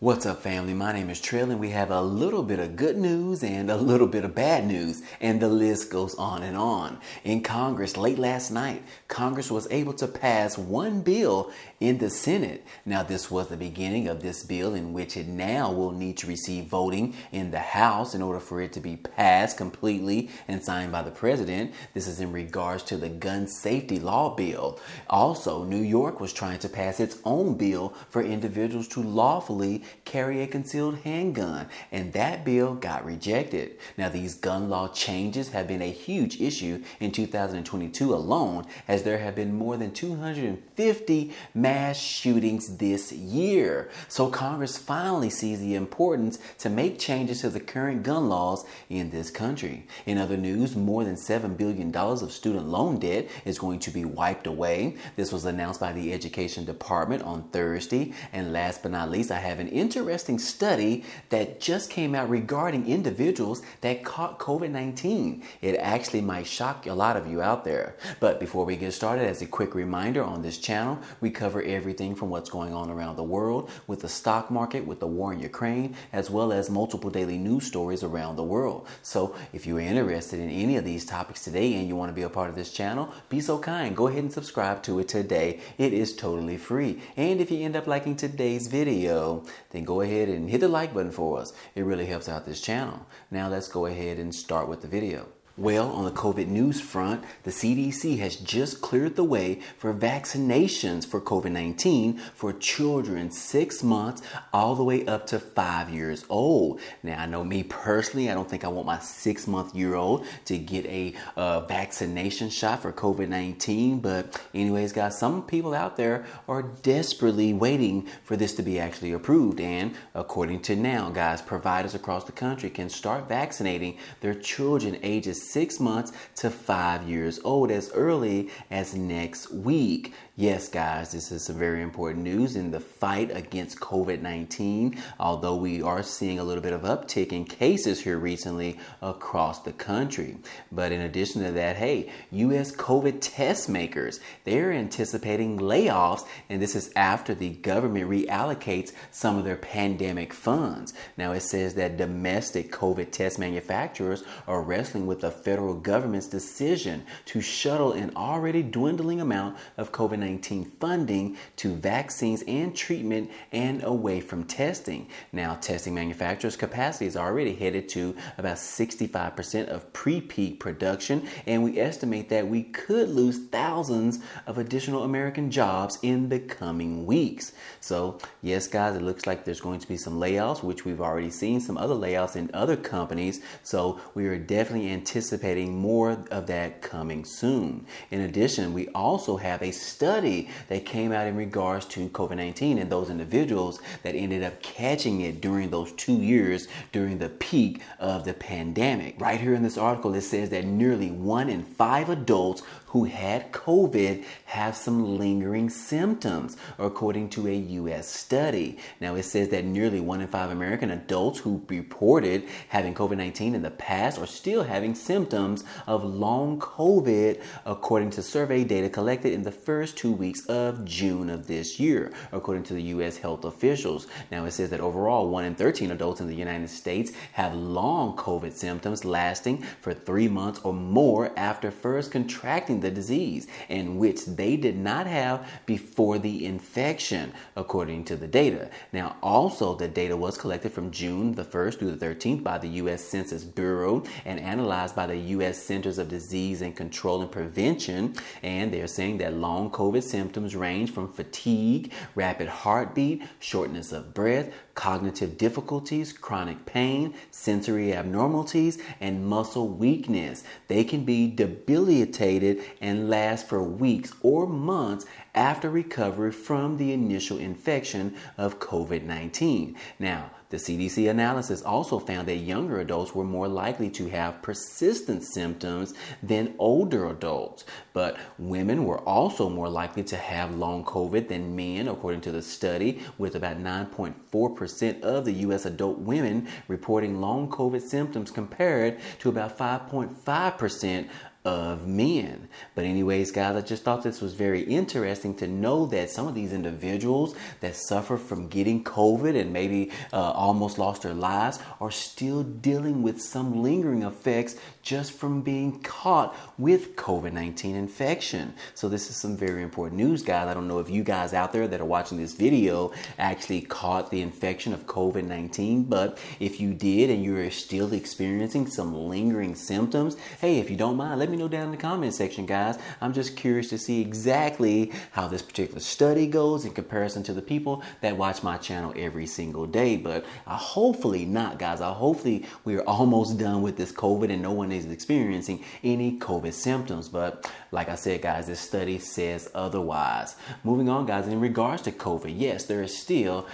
What's up, family? My name is Trill, and we have a little bit of good news and a little bit of bad news, and the list goes on and on. In Congress, late last night, Congress was able to pass one bill in the Senate. Now, this was the beginning of this bill, in which it now will need to receive voting in the House in order for it to be passed completely and signed by the president. This is in regards to the gun safety law bill. Also, New York was trying to pass its own bill for individuals to lawfully carry a concealed handgun, and that bill got rejected. Now, these gun law changes have been a huge issue in 2022 alone, as there have been more than 250 mass shootings this year. So Congress finally sees the importance to make changes to the current gun laws in this country. In other news, more than $7 billion of student loan debt is going to be wiped away. This was announced by the Education Department on Thursday. And last but not least, I have an interesting study that just came out regarding individuals that caught COVID-19. It actually might shock a lot of you out there. But before we get started, as a quick reminder, on this channel, we cover everything from what's going on around the world with the stock market, with the war in Ukraine, as well as multiple daily news stories around the world. So if you're interested in any of these topics today and you want to be a part of this channel, be so kind, go ahead and subscribe to it today. It is totally free. And if you end up liking today's video, then go ahead and hit the like button for us. It really helps out this channel. Now let's go ahead and start with the video. Well, on the COVID news front, the CDC has just cleared the way for vaccinations for COVID-19 for children 6 months all the way up to 5 years old. Now, I know me personally, I don't think I want my 6-month-year-old to get a vaccination shot for COVID-19. But anyways, guys, some people out there are desperately waiting for this to be actually approved. And according to now, guys, providers across the country can start vaccinating their children ages 6 months to 5 years old as early as next week. Yes, guys, this is some very important news in the fight against COVID-19, although we are seeing a little bit of uptick in cases here recently across the country. But in addition to that, hey, U.S. COVID test makers, they're anticipating layoffs, and this is after the government reallocates some of their pandemic funds. Now, it says that domestic COVID test manufacturers are wrestling with the federal government's decision to shuttle an already dwindling amount of COVID-19 funding to vaccines and treatment and away from testing. Now, testing manufacturers' capacity is already headed to about 65% of pre-peak production, and we estimate that we could lose thousands of additional American jobs in the coming weeks. So, yes, guys, it looks like there's going to be some layoffs, which we've already seen some other layoffs in other companies. So, we are definitely anticipating more of that coming soon. In addition, we also have a study that came out in regards to COVID-19 and those individuals that ended up catching it during those 2 years during the peak of the pandemic. Right here in this article, it says that nearly 1 in 5 adults who had COVID have some lingering symptoms, according to a U.S. study. Now, it says that nearly 1 in 5 American adults who reported having COVID-19 in the past are still having symptoms of long COVID, according to survey data collected in the first 2 weeks of June of this year, according to the U.S. health officials. Now, it says that overall, 1 in 13 adults in the United States have long COVID symptoms lasting for 3 months or more after first contracting the disease, in which they did not have before the infection, according to the data. Now, also, the data was collected from June the 1st through the 13th by the U.S. Census Bureau and analyzed by the U.S. Centers of Disease and Control and Prevention. And they're saying that long COVID symptoms range from fatigue, rapid heartbeat, shortness of breath, cognitive difficulties, chronic pain, sensory abnormalities, and muscle weakness. They can be debilitated and last for weeks or months after recovery from the initial infection of COVID-19. Now, the CDC analysis also found that younger adults were more likely to have persistent symptoms than older adults. But women were also more likely to have long COVID than men, according to the study, with about 9.4% of the U.S. adult women reporting long COVID symptoms compared to about 5.5% of men. But anyways, guys, I just thought this was very interesting to know that some of these individuals that suffer from getting COVID and maybe almost lost their lives are still dealing with some lingering effects just from being caught with COVID-19 infection. So this is some very important news, guys. I don't know if you guys out there that are watching this video actually caught the infection of COVID-19, but if you did and you're still experiencing some lingering symptoms, hey, if you don't mind, let me know down in the comment section, guys. I'm just curious to see exactly how this particular study goes in comparison to the people that watch my channel every single day. But hopefully not, guys. Hopefully we're almost done with this COVID and no one is experiencing any COVID symptoms. But like I said, guys, this study says otherwise. Moving on, guys, in regards to COVID, yes, there is still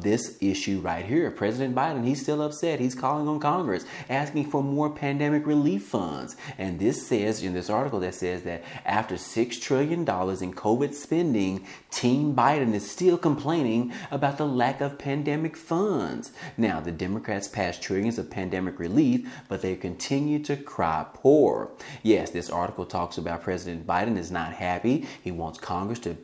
this issue right here. President Biden, he's still upset. He's calling on Congress, asking for more pandemic relief funds. And this says in this article that says that after $6 trillion in COVID spending, Team Biden is still complaining about the lack of pandemic funds. Now, the Democrats passed trillions of pandemic relief, but they continue to cry poor. Yes, this article talks about President Biden is not happy. He wants Congress to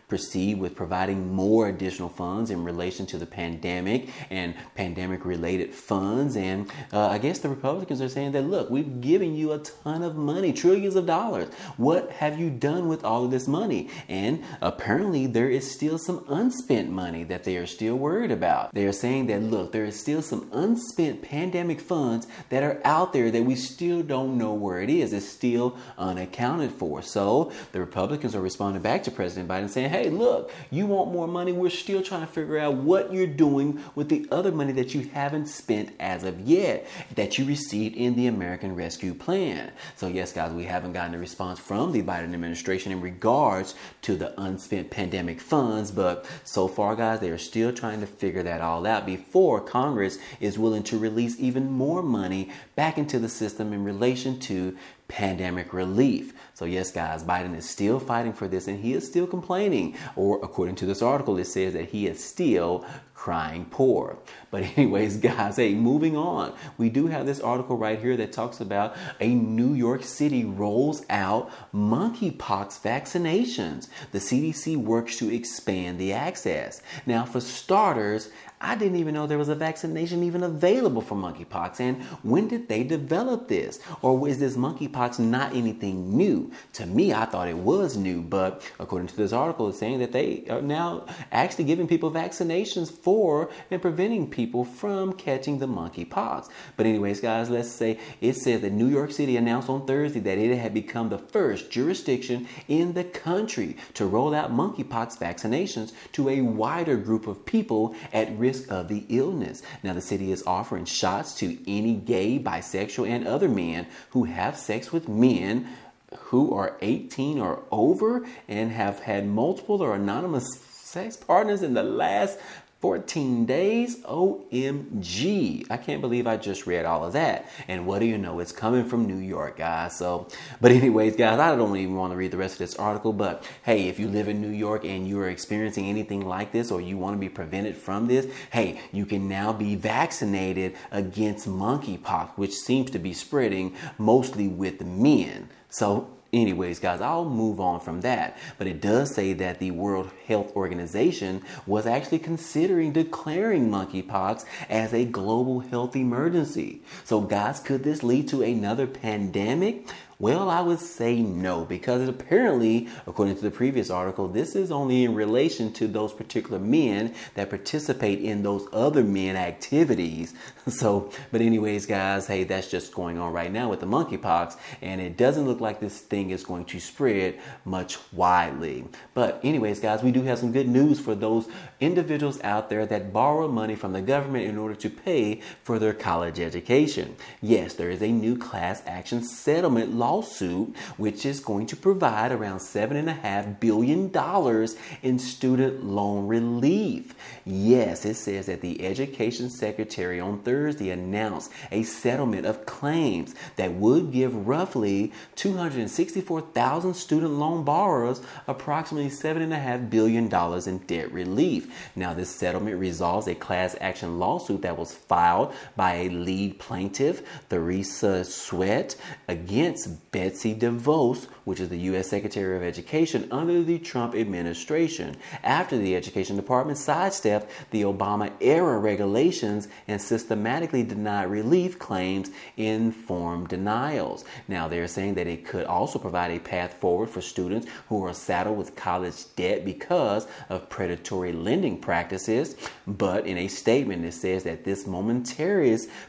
proceed with providing more additional funds in relation to the pandemic and pandemic related funds. And I guess the Republicans are saying that, look, we've given you a ton of money, trillions of dollars. What have you done with all of this money? And apparently there is still some unspent money that they are still worried about. They are saying that, look, there is still some unspent pandemic funds that are out there that we still don't know where it is. It's still unaccounted for. So the Republicans are responding back to President Biden saying, hey, look, you want more money? We're still trying to figure out what you're doing with the other money that you haven't spent as of yet, that you received in the American Rescue Plan. So yes, guys, we haven't gotten a response from the Biden administration in regards to the unspent pandemic funds. But so far, guys, they are still trying to figure that all out before Congress is willing to release even more money back into the system in relation to pandemic relief. So yes, guys, Biden is still fighting for this and he is still complaining, or according to this article, it says that he is still crying poor. But anyways, guys, hey, moving on. We do have this article right here that talks about a New York City rolls out monkeypox vaccinations. The CDC works to expand the access. Now, for starters, I didn't even know there was a vaccination even available for monkeypox. And when did they develop this? Or is this monkeypox not anything new? To me, I thought it was new, but according to this article, it's saying that they are now actually giving people vaccinations for and preventing people from catching the monkeypox. But anyways, guys, let's say it says that New York City announced on Thursday that it had become the first jurisdiction in the country to roll out monkeypox vaccinations to a wider group of people at risk of the illness. Now, the city is offering shots to any gay, bisexual, and other men who have sex with men who are 18 or over and have had multiple or anonymous sex partners in the last 14 days. OMG. I can't believe I just read all of that. And what do you know? It's coming from New York, guys. So, but anyways, guys, I don't even want to read the rest of this article. But hey, if you live in New York and you are experiencing anything like this, or you want to be prevented from this, hey, you can now be vaccinated against monkeypox, which seems to be spreading mostly with men. So anyways, guys, I'll move on from that. But it does say that the World Health Organization was actually considering declaring monkeypox as a global health emergency. So, guys, could this lead to another pandemic? Well, I would say no, because apparently, according to the previous article, this is only in relation to those particular men that participate in those other men activities. So, but anyways, guys, hey, that's just going on right now with the monkeypox, and it doesn't look like this thing is going to spread much widely. But anyways, guys, we do have some good news for those individuals out there that borrow money from the government in order to pay for their college education. Yes, there is a new class action settlement lawsuit, which is going to provide around $7.5 billion in student loan relief. Yes, it says that the Education Secretary on Thursday announced a settlement of claims that would give roughly 264,000 student loan borrowers approximately $7.5 billion in debt relief. Now, this settlement resolves a class action lawsuit that was filed by a lead plaintiff, Theresa Sweat, against Betsy DeVos, which is the U.S. Secretary of Education under the Trump administration, after the Education Department sidestepped the Obama-era regulations and systematically denied relief claims in form denials. Now, they're saying that it could also provide a path forward for students who are saddled with college debt because of predatory lending practices. But in a statement, it says that this momentary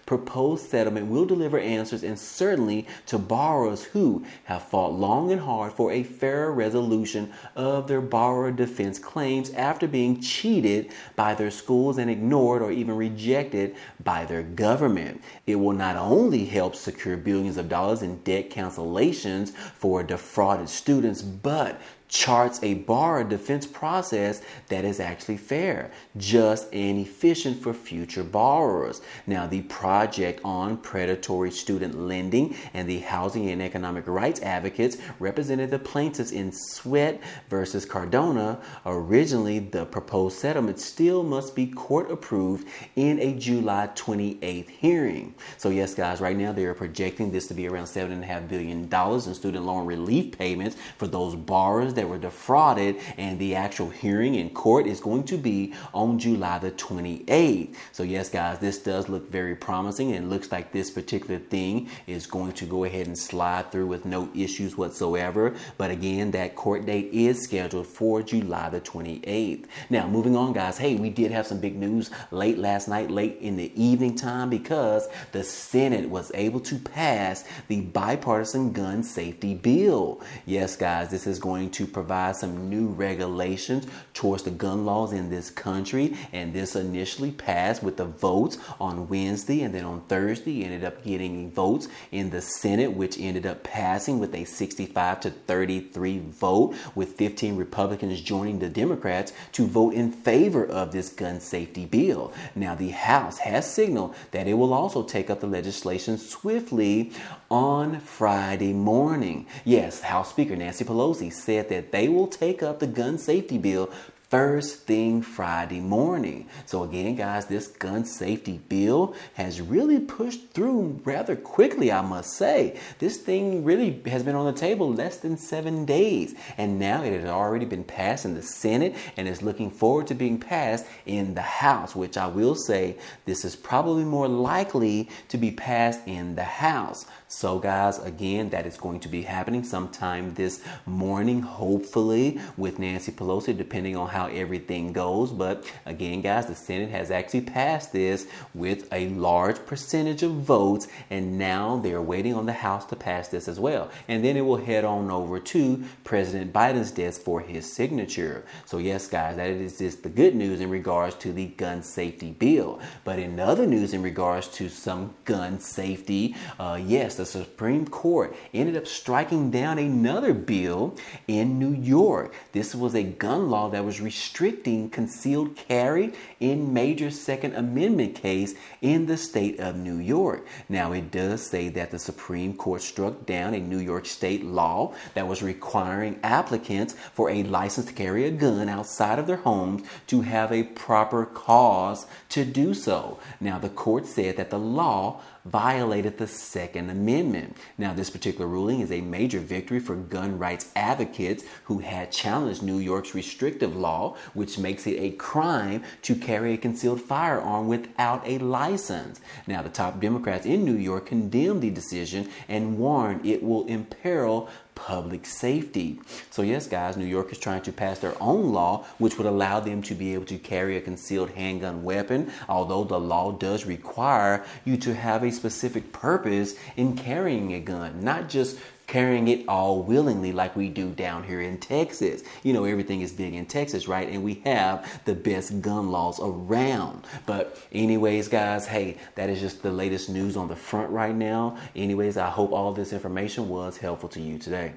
proposed settlement will deliver answers and certainly to borrowers who have fought long and hard for a fair resolution of their borrower defense claims after being cheated by their schools and ignored or even rejected by their government. It will not only help secure billions of dollars in debt cancellations for defrauded students, but charts a borrower defense process that is actually fair, just, and efficient for future borrowers. Now, the Project on Predatory Student Lending and the Housing and Economic Rights Advocates represented the plaintiffs in Sweat versus Cardona. Originally, the proposed settlement still must be court approved in a July 28th hearing. So yes, guys, right now they are projecting this to be around $7.5 billion in student loan relief payments for those borrowers that were defrauded, and the actual hearing in court is going to be on July the 28th. So yes, guys, this does look very promising, and looks like this particular thing is going to go ahead and slide through with no issues whatsoever. But again, that court date is scheduled for July the 28th. Now, moving on, guys, hey, we did have some big news late last night, late in the evening time, because the Senate was able to pass the bipartisan gun safety bill. Yes, guys, this is going to provide some new regulations towards the gun laws in this country, and this initially passed with the votes on Wednesday, and then on Thursday ended up getting votes in the Senate, which ended up passing with a 65-33 vote, with 15 Republicans joining the Democrats to vote in favor of this gun safety bill. Now, the House has signaled that it will also take up the legislation swiftly on Friday morning. Yes, House Speaker Nancy Pelosi said that they will take up the gun safety bill first thing Friday morning. So again, guys, this gun safety bill has really pushed through rather quickly, I must say. This thing really has been on the table less than 7 days, and now it has already been passed in the Senate and is looking forward to being passed in the House, which I will say this is probably more likely to be passed in the House. So guys, again, that is going to be happening sometime this morning, hopefully, with Nancy Pelosi, depending on how everything goes. But again, guys, the Senate has actually passed this with a large percentage of votes, and now they're waiting on the House to pass this as well. And then it will head on over to President Biden's desk for his signature. So yes, guys, that is just the good news in regards to the gun safety bill. But in other news in regards to some gun safety, yes, the Supreme Court ended up striking down another bill in New York. This was a gun law that was restricting concealed carry in major Second Amendment case in the state of New York. Now, it does say that the Supreme Court struck down a New York state law that was requiring applicants for a license to carry a gun outside of their homes to have a proper cause to do so. Now, the court said that the law violated the Second Amendment. Now, this particular ruling is a major victory for gun rights advocates who had challenged New York's restrictive law, which makes it a crime to carry a concealed firearm without a license. Now, the top Democrats in New York condemned the decision and warned it will imperil public safety. So yes, guys, New York is trying to pass their own law, which would allow them to be able to carry a concealed handgun weapon, although the law does require you to have a specific purpose in carrying a gun, not just carrying it all willingly like we do down here in Texas. You know, everything is big in Texas, right? And we have the best gun laws around. But anyways, guys, hey, that is just the latest news on the front right now. Anyways, I hope all this information was helpful to you today.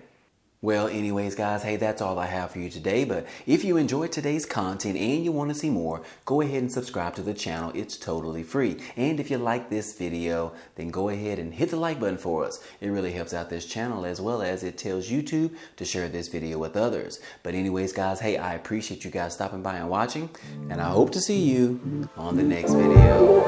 Well, anyways, guys, hey, that's all I have for you today. But if you enjoyed today's content and you want to see more, go ahead and subscribe to the channel. It's totally free. And if you like this video, then go ahead and hit the like button for us. It really helps out this channel, as well as it tells YouTube to share this video with others. But anyways, guys, hey, I appreciate you guys stopping by and watching, and I hope to see you on the next video.